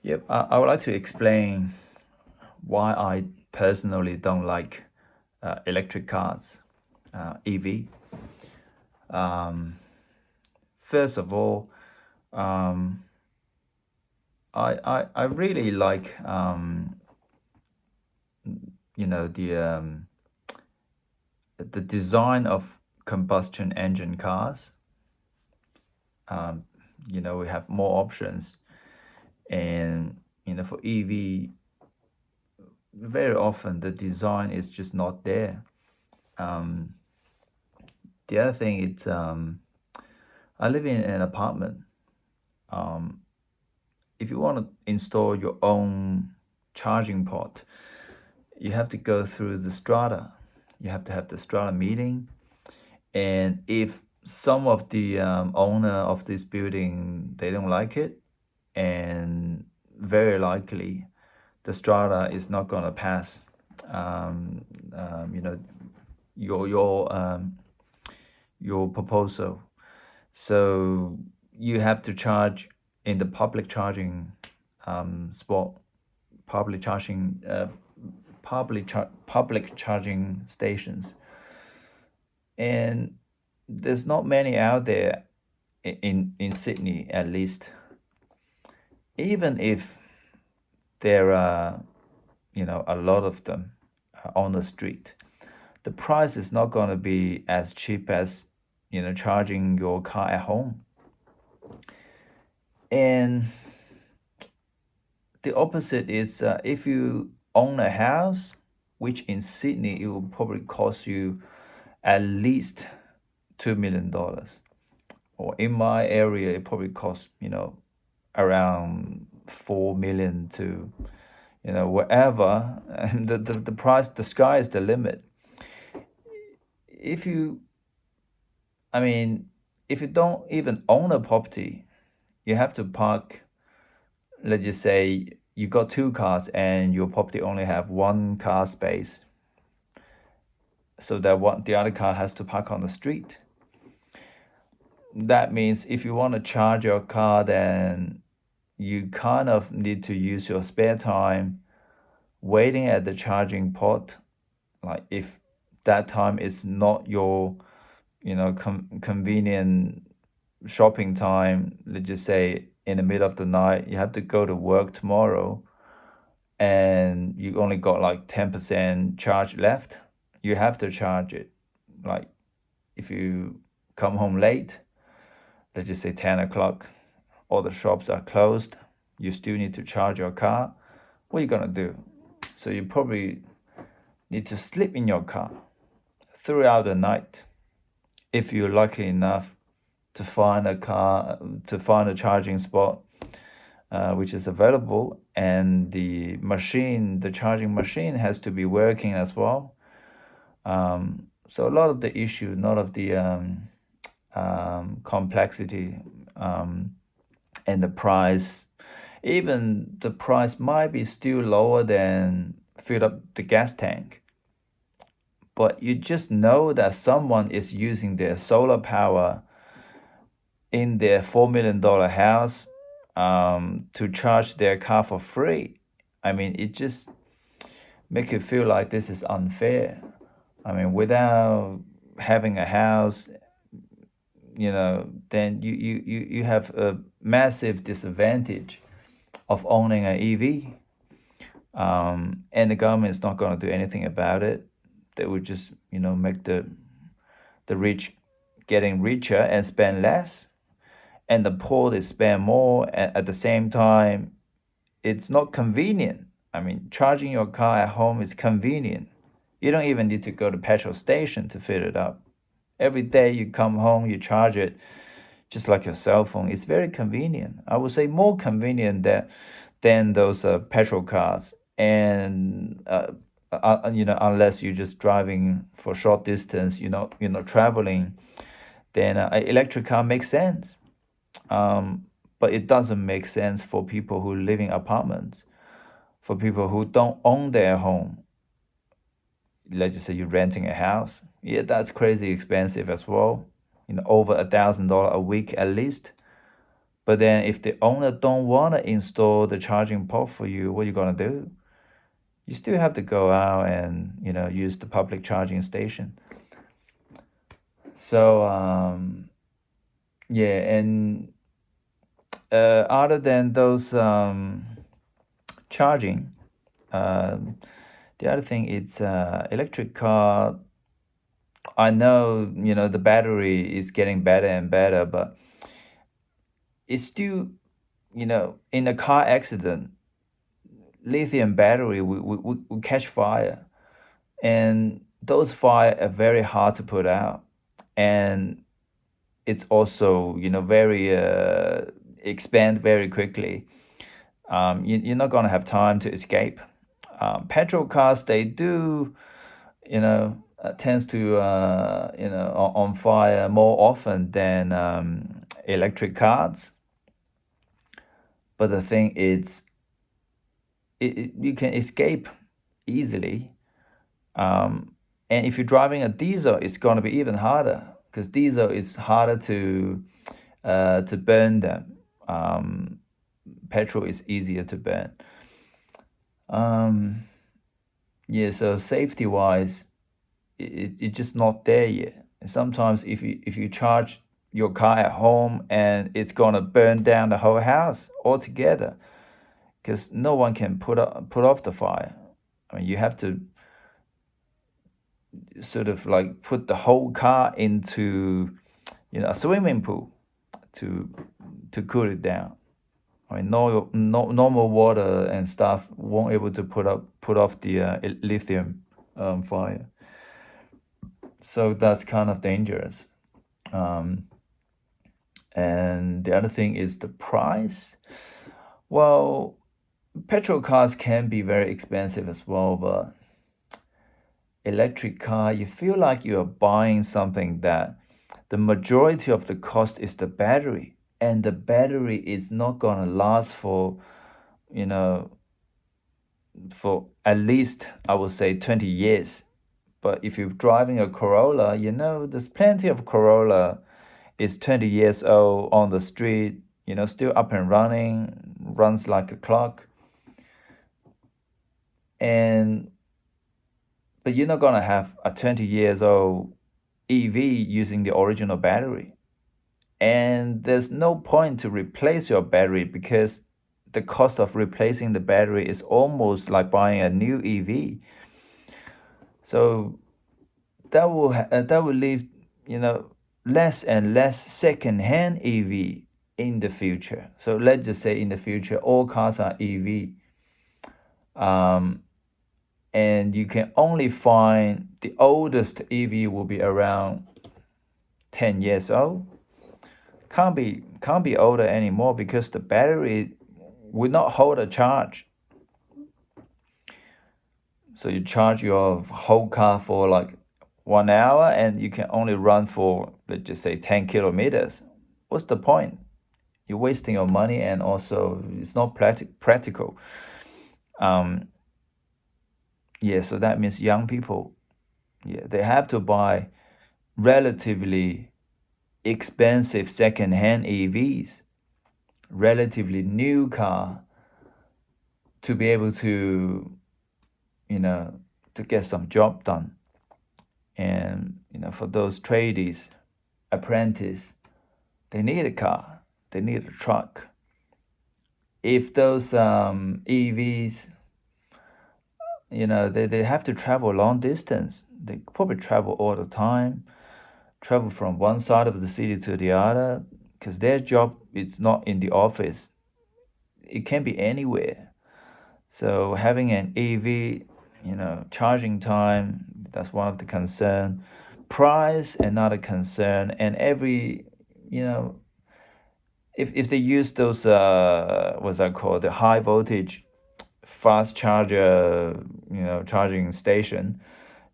Yep, I would like to explain why I personally don't like electric cars, EV. First of all, um, I really like you know the design of combustion engine cars. We have more options, and for EV, very often the design is just not there. The other thing is I live in an apartment. If you want to install your own charging port, you have to go through the strata. You have to have the strata meeting, and if some of the owner of this building they don't like it, and very likely the strata is not gonna pass. Um, you know your your um, your proposal. So you have to charge in the public charging spot, public charging, public charging stations, and there's not many out there in Sydney at least. Even if there are, a lot of them on the street, the price is not going to be as cheap as charging your car at home. And the opposite is if you own a house, which in Sydney it will probably cost you at least $2 million, or in my area it probably costs around 4 million to whatever, and the price, the sky is the limit. If you I mean if you don't even own a property, you have to park. Let's just say you got two cars and your property only have one car space, so that the other car has to park on the street. That means if you want to charge your car, then you kind of need to use your spare time waiting at the charging port. Like if that time is not your convenient shopping time, let's just say in the middle of the night you have to go to work tomorrow and you only got like 10% charge left, you have to charge it. Like if you come home late, let's just say 10 o'clock, all the shops are closed, you still need to charge your car. What are you gonna do? So you probably need to sleep in your car throughout the night if you're lucky enough to find a charging spot which is available, and the charging machine has to be working as well. So a lot of the issue, a lot of the complexity, and the price, even the price might be still lower than fill up the gas tank, but you just know that someone is using their solar power in their $4 million house to charge their car for free. I mean, it just make you feel like this is unfair. I mean, without having a house, then you have a massive disadvantage of owning an EV. And the government is not going to do anything about it. They would just make the rich getting richer and spend less, and the poor they spend more. At the same time, it's not convenient. I mean, charging your car at home is convenient. You don't even need to go to petrol station to fill it up. Every day you come home, you charge it just like your cell phone. It's very convenient. I would say more convenient than those petrol cars. And unless you're just driving for short distance, traveling, then an electric car makes sense. But it doesn't make sense for people who live in apartments, for people who don't own their home. Let's just say you're renting a house. Yeah, that's crazy expensive as well. Over $1,000 a week at least. But then if the owner don't want to install the charging port for you, what are you gonna do? You still have to go out and use the public charging station. So yeah, and other than those charging, the other thing is electric car. I know the battery is getting better and better, but it's still in a car accident, lithium battery will catch fire, and those fire are very hard to put out, and it's also very expand very quickly. You're not gonna have time to escape. Petrol cars, they do tends to on fire more often than electric cars. But the thing is, you can escape easily. And if you're driving a diesel, it's gonna be even harder because diesel is harder to burn them. Petrol is easier to burn. Yeah, so safety wise, it's just not there yet. And sometimes if you charge your car at home, and it's gonna burn down the whole house altogether, because no one can put off the fire. I mean, you have to sort of like put the whole car into a swimming pool to cool it down. I mean, normal water and stuff won't able to put off the lithium fire. So that's kind of dangerous. And the other thing is the price. Well, petrol cars can be very expensive as well, but electric car, you feel like you are buying something that the majority of the cost is the battery, and the battery is not gonna last for for at least, I would say, 20 years. But if you're driving a Corolla, there's plenty of Corolla is 20 years old on the street, still up and running, runs like a clock. And but you're not gonna have a 20 years old EV using the original battery. And there's no point to replace your battery because the cost of replacing the battery is almost like buying a new EV. So that will leave less and less second-hand EV in the future. So let's just say in the future all cars are EV, and you can only find the oldest EV will be around 10 years old. Can't be older anymore because the battery will not hold a charge. So you charge your whole car for like 1 hour, and you can only run for, let's just say, 10 kilometers. What's the point? You're wasting your money, and also it's not practical. Yeah, so that means young people, yeah, they have to buy relatively expensive second-hand EVs, relatively new car, to be able to to get some job done. And for those tradies, apprentice, they need a car, they need a truck. If those EVs, they have to travel long distance, they probably travel all the time, travel from one side of the city to the other, because their job is not in the office, it can be anywhere. So having an EV, charging time, that's one of the concern. Price, another concern. And every, if they use those what's that called, the high voltage fast charger, charging station,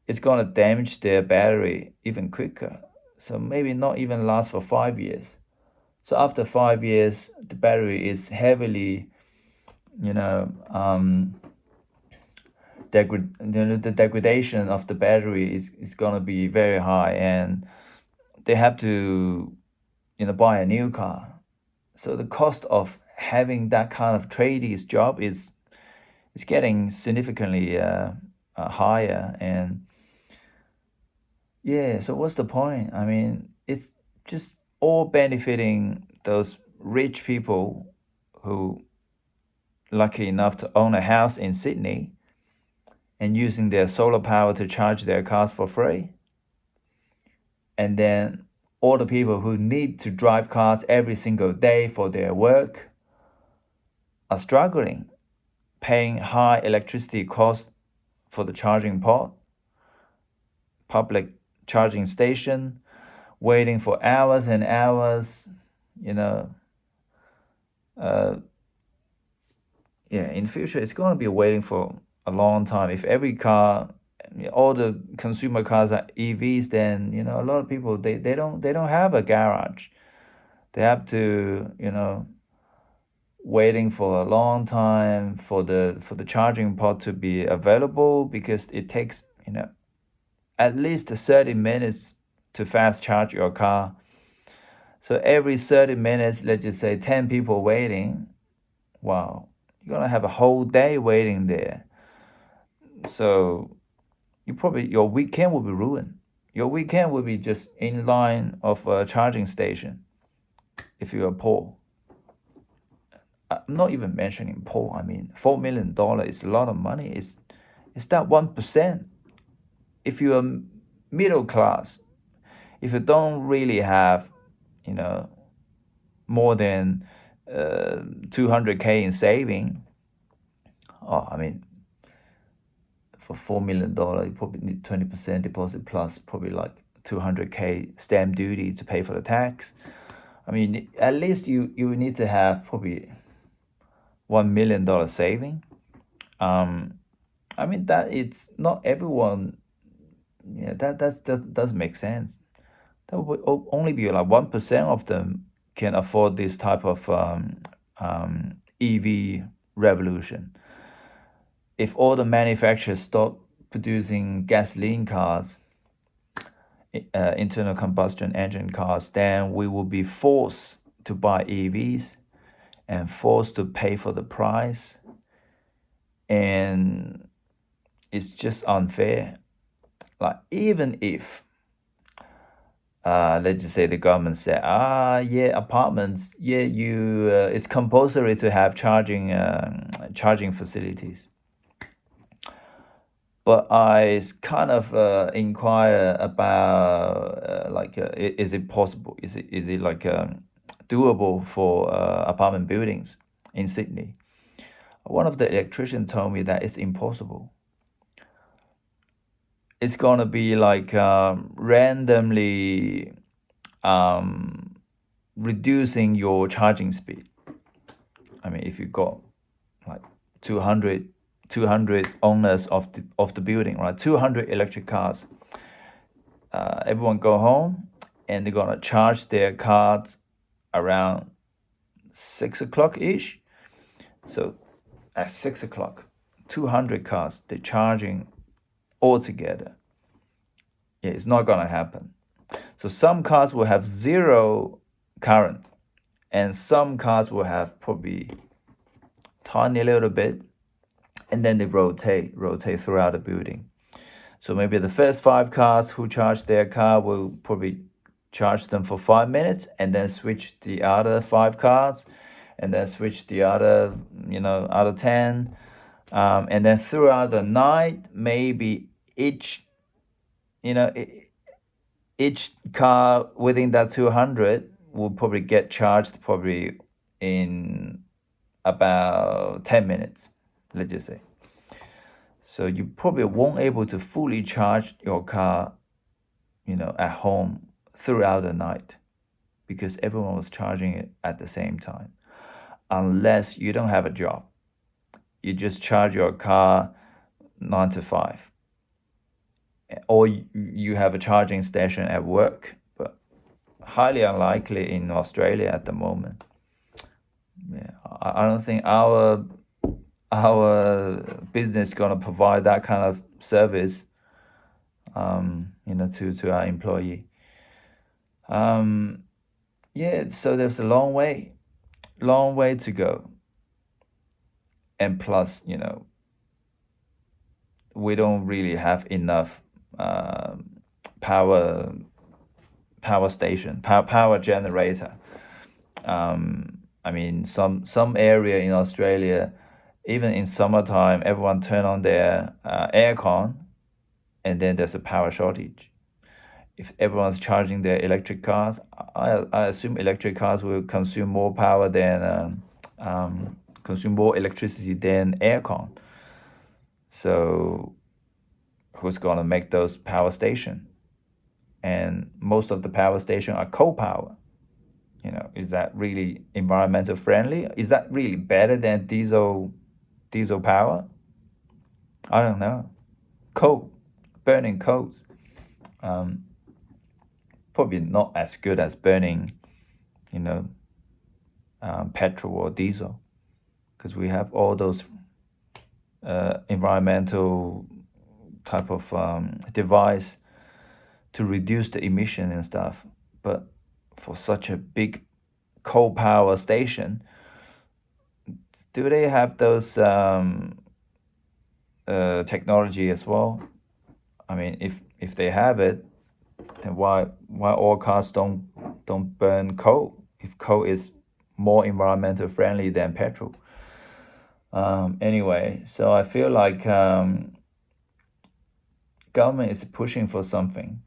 it's gonna damage their battery even quicker. So maybe not even last for 5 years. So after 5 years, the battery is heavily, the degradation of the battery is gonna be very high, and they have to buy a new car. So the cost of having that kind of tradies job is getting significantly higher. And yeah, so what's the point? I mean, it's just all benefiting those rich people who lucky enough to own a house in Sydney and using their solar power to charge their cars for free. And then all the people who need to drive cars every single day for their work are struggling, paying high electricity costs for the charging port, public charging station, waiting for hours and hours, you know. Uh, yeah, in the future, it's going to be waiting for a long time. If every car, all the consumer cars are EVs, then a lot of people they don't have a garage. They have to waiting for a long time for the charging port to be available, because it takes at least 30 minutes to fast charge your car. So every 30 minutes, let's just say 10 people waiting. Wow, you're gonna have a whole day waiting there. So your weekend will be ruined. Your weekend will be just in line of a charging station if you are poor. I'm not even mentioning poor. I mean, $4 million is a lot of money. It's that 1%. If you are middle class, if you don't really have, you know, more than 200K in saving, oh, I mean, for $4 million, you probably need 20% deposit plus probably like 200K stamp duty to pay for the tax. I mean, at least you need to have probably $1 million saving. I mean that it's not everyone. Yeah, that does make sense. That would only be like 1% of them can afford this type of EV revolution. If all the manufacturers stop producing gasoline cars, internal combustion engine cars, then we will be forced to buy EVs and forced to pay for the price. And it's just unfair. Like, even if let's just say the government said, yeah, apartments, yeah, it's compulsory to have charging facilities. But I kind of inquire about is it possible? Is it like doable for apartment buildings in Sydney? One of the electricians told me that it's impossible. It's gonna be like randomly reducing your charging speed. I mean, if you got like 200 owners of the building, right? 200 electric cars. Everyone go home and they're gonna charge their cars around 6 o'clock ish. So at 6 o'clock, 200 cars they're charging all together. Yeah, it's not gonna happen. So some cars will have zero current, and some cars will have probably tiny little bit, and then they rotate throughout the building. So maybe the first 5 cars who charge their car will probably charge them for 5 minutes, and then switch the other 5 cars, and then switch the other, other 10. And then throughout the night, maybe you know, each car within that 200 will probably get charged probably in about 10 minutes, let's just say. So you probably won't able to fully charge your car, at home throughout the night, because everyone was charging it at the same time. Unless you don't have a job, you just charge your car 9 to 5, or you have a charging station at work, but highly unlikely in Australia at the moment. Yeah, I don't think our business gonna provide that kind of service, to our employee. Yeah, so there's a long way. long way to go. And plus, we don't really have enough power station, power generator. I mean, some area in Australia, even in summertime, everyone turn on their aircon, and then there's a power shortage. If everyone's charging their electric cars, I assume electric cars will consume more power than consume more electricity than aircon. So who's gonna make those power station? And most of the power station are coal power. Is that really environmental friendly? Is that really better than diesel power? I don't know. Coal, burning coals. Probably not as good as burning, petrol or diesel, because we have all those environmental type of device to reduce the emission and stuff. But for such a big coal power station, do they have those technology as well? I mean, if they have it, then why all cars don't burn coal if coal is more environmental friendly than petrol? Anyway, so I feel like government is pushing for something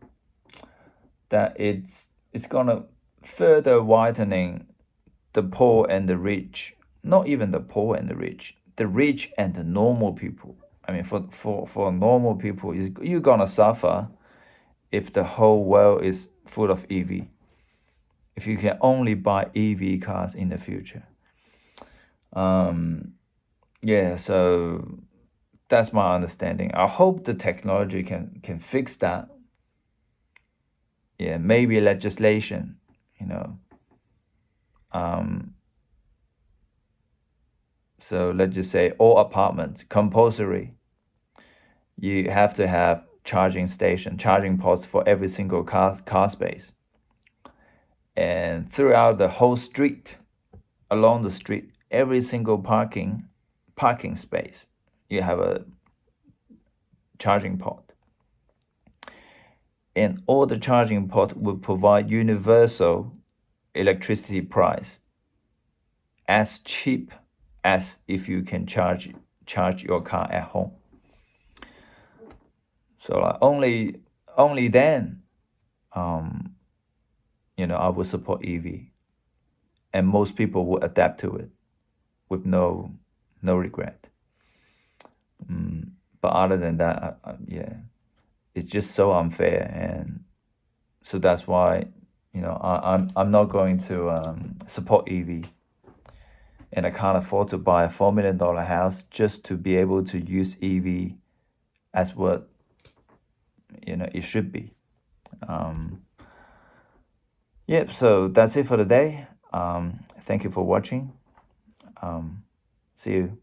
that it's gonna further widening the poor and the rich. Not even the poor and the rich and the normal people. I mean, for normal people, you're gonna suffer if the whole world is full of EV. If you can only buy EV cars in the future. Yeah, so that's my understanding. I hope the technology can fix that. Yeah, maybe legislation, So let's just say all apartments, compulsory. You have to have charging station, charging ports for every single car space. And throughout the whole street, along the street, every single parking space, you have a charging port. And all the charging port will provide universal electricity price, as cheap as if you can charge your car at home. So like only then, I would support EV, and most people will adapt to it with no regret. But other than that, yeah, it's just so unfair, and so that's why I'm not going to support EV, and I can't afford to buy a $4 million house just to be able to use EV as what it should be. Yep, so that's it for today. Thank you for watching. See you.